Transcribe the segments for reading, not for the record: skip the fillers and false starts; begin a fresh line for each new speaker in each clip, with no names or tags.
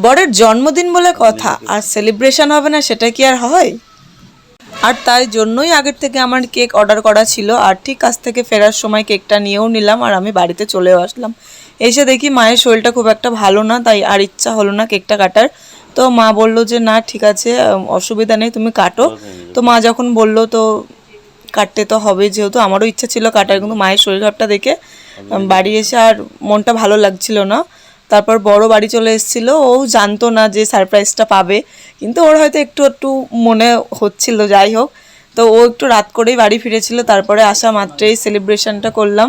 বরের জন্মদিন বলে কথা, আর সেলিব্রেশন হবে না সেটা কি আর হয়? আর তাই জন্যই আগের থেকে আমার কেক অর্ডার করা ছিল, আর ঠিক কাছ থেকে ফেরার সময় কেকটা নিয়েও নিলাম আর আমি বাড়িতে চলেও আসলাম। এসে দেখি মায়ের শরীরটা খুব একটা ভালো না, তাই আর ইচ্ছা হলো না কেকটা কাটার। তো মা বললো যে না ঠিক আছে, অসুবিধা নেই, তুমি কাটো। তো মা যখন বললো তো কাটতে তো হবে, যেহেতু আমারও ইচ্ছা ছিল কাটার, কিন্তু মায়ের শরীর খারাপটা দেখে বাড়ি এসে আর মনটা ভালো লাগছিল না। তারপর বড় বাড়ি চলে এসেছিলো, ও জানতো না যে সারপ্রাইজটা পাবে, কিন্তু ওর হয়তো একটু একটু মনে হচ্ছিল, যাই হোক। তো ও একটু রাত করেই বাড়ি ফিরেছিল, তারপরে আসা মাত্রই সেলিব্রেশনটা করলাম।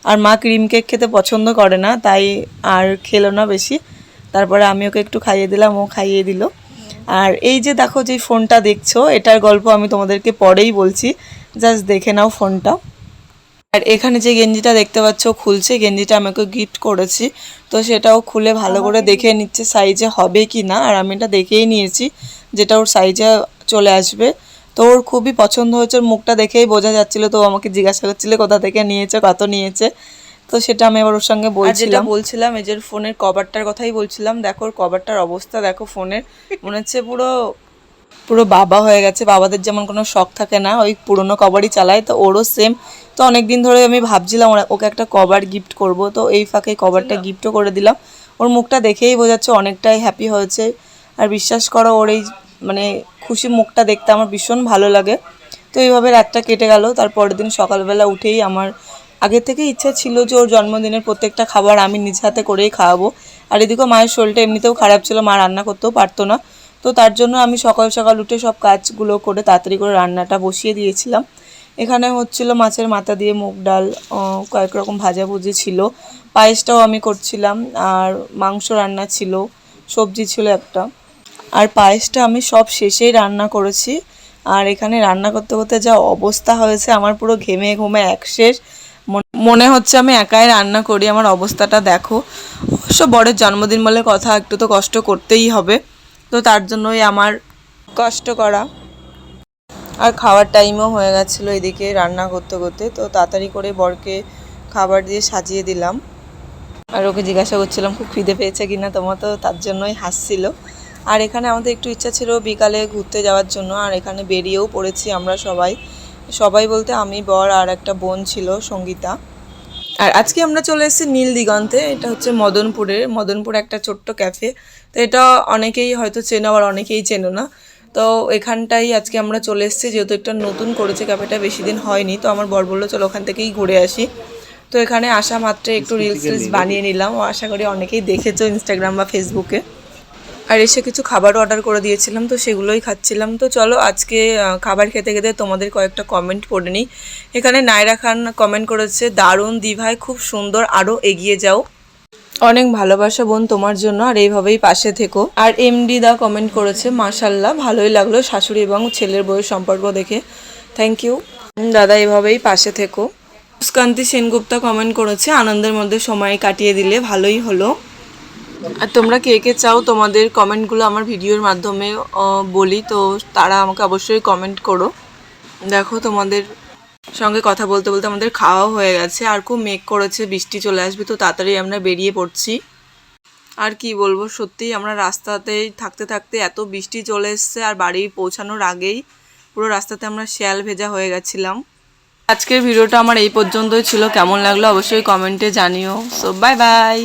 আর মা ক্রিম কেক খেতে পছন্দ করে না, তাই আর খেলো না বেশি। তারপরে আমি ওকে একটু খাইয়ে দিলাম, ও খাইয়ে দিল। আর এই যে দেখো যে ফোনটা দেখছো, এটার গল্প আমি তোমাদেরকে পরেই বলছি, জাস্ট দেখে নাও ফোনটা। আর এখানে যে গেঞ্জিটা দেখতে পাচ্ছ খুলছে, গেঞ্জিটা আমাকে গিফট করেছি, তো সেটাও খুলে ভালো করে দেখে নিচ্ছে সাইজে হবে কি না। আর আমি এটা দেখেই নিয়েছি যেটা ওর সাইজে চলে আসবে। তো ওর খুবই পছন্দ হয়েছে, ওর মুখটা দেখেই বোঝা যাচ্ছিল। তো আমাকে জিজ্ঞাসা করছিল কোথা থেকে নিয়েছে, কত নিয়েছে। তো সেটা আমি আবার ওর সঙ্গে বলছিলাম এই যে ফোনের কভারটার কথাই বলছিলাম। দেখো ওর কভারটার অবস্থা দেখো ফোনের, মনে হচ্ছে পুরো পুরো বাবা হয়ে গেছে। বাবাদের যেমন কোনো শখ থাকে না, ওই পুরনো কভারই চালায়, তো ওরও সেম। তো অনেক দিন ধরে আমি ভাবছিলাম ওকে একটা কভার গিফট করব, তো এই ফাঁকে কভারটা গিফটও করে দিলাম। ওর মুখটা দেখেই বোঝাচ্ছে অনেকটাই হ্যাপি হয়েছে। আর বিশ্বাস করো ওর এই মানে খুশি মুখটা দেখতে আমার ভীষণ ভালো লাগে। তো এইভাবে রাতটা কেটে গেল। তারপরের দিন সকালবেলা উঠেই আমার আগে থেকে ইচ্ছা ছিল যে ওর জন্মদিনের প্রত্যেকটা খাবার আমি নিজ হাতে করেই খাওয়াবো। আর এদিকেও মায়ের শরীরটা এমনিতেও খারাপ ছিল, মা রান্না করতেও পারতো না। তো তার জন্য আমি সকাল সকাল উঠে সব কাজগুলো করে তাড়াতাড়ি করে রান্নাটা বসিয়ে দিয়েছিলাম। এখানে হচ্ছিল মাছের মাথা দিয়ে মুগ ডাল, কয়েক রকম ভাজাভুজি ছিল, পায়েসটাও আমি করছিলাম, আর মাংস রান্না ছিল, সবজি ছিল একটা। আর পায়েসটা আমি সব শেষেই রান্না করেছি। আর এখানে রান্না করতে করতে যা অবস্থা হয়েছে আমার, পুরো ঘেমে ঘুমে একশেষ। মনে হচ্ছে আমি একাই রান্না করি, আমার অবস্থাটা দেখো। অবশ্য বরের জন্মদিন বলে কথা, একটু তো কষ্ট করতেই হবে, তো তার জন্যই আমার কষ্ট করা। আর খাওয়ার টাইমও হয়ে গেছিলো এদিকে রান্না করতে করতে, তো তাড়াতাড়ি করে বরকে খাবার দিয়ে সাজিয়ে দিলাম। আর ওকে জিজ্ঞাসা করছিলাম খুব খিদে পেয়েছে কিনা তোমার, তো তার জন্যই হাসছিল। আর এখানে আমাদের একটু ইচ্ছা ছিল বিকালে ঘুরতে যাওয়ার জন্য, আর এখানে বেরিয়েও পড়েছি আমরা সবাই বলতে আমি, বর আর একটা বোন ছিল সঙ্গীতা। আর আজকে আমরা চলে এসেছি নীল দিগন্তে, এটা হচ্ছে মদনপুর একটা ছোট্ট ক্যাফে। তো এটা অনেকেই হয়তো চেনো, আবার অনেকেই চেনো না। তো এখানটাই আজকে আমরা চলে এসেছি, যেহেতু একটা নতুন করেছে ক্যাফেটা, বেশি দিন হয়নি। তো আমার বর বললো চলো ওখান থেকেই ঘুরে আসি। তো এখানে আসা মাত্রে একটু রিলস বানিয়ে নিলাম, ও আশা করি অনেকেই দেখেছো ইনস্টাগ্রাম বা ফেসবুকে। আর এসে কিছু খাবারও অর্ডার করে দিয়েছিলাম, তো সেগুলোই খাচ্ছিলাম। তো চলো আজকে খাবার খেতে খেতে তোমাদের কয়েকটা কমেন্ট পড়ে নিই। এখানে নায়রা খান কমেন্ট করেছে, দারুণ দিভাই, খুব সুন্দর, আরও এগিয়ে যাও, অনেক ভালোবাসা বোন তোমার জন্য, আর এইভাবেই পাশে থেকো। আর এমডি দা কমেন্ট করেছে, মাশাল্লাহ ভালোই লাগলো শাশুড়ি এবং ছেলের বউয়ের সম্পর্ক দেখে, থ্যাংক ইউ দাদা, এভাবেই পাশে থেকো। মুস্কান্তি সেনগুপ্তা কমেন্ট করেছে, আনন্দের মধ্যে সময় কাটিয়ে দিলে ভালোই হলো। আর তোমরা কে কে চাও তোমাদের কমেন্টগুলো আমার ভিডিওর মাধ্যমে বলি, তো তারা আমাকে অবশ্যই কমেন্ট করো। দেখো তোমাদের সঙ্গে কথা বলতে বলতে আমাদের খাওয়াও হয়ে গেছে, আর খুব মেঘ করেছে, বৃষ্টি চলে আসবে, তো তাড়াতাড়ি আমরা বেরিয়ে পড়ছি। আর কি বলবো, সত্যিই আমরা রাস্তাতেই থাকতে থাকতে এত বৃষ্টি চলে এসছে, আর বাড়ি পৌঁছানোর আগেই পুরো রাস্তাতে আমরা শেয়াল ভেজা হয়ে গেছিলাম। আজকের ভিডিওটা আমার এই পর্যন্তই ছিল, কেমন লাগলো অবশ্যই কমেন্টে জানিও। So bye bye.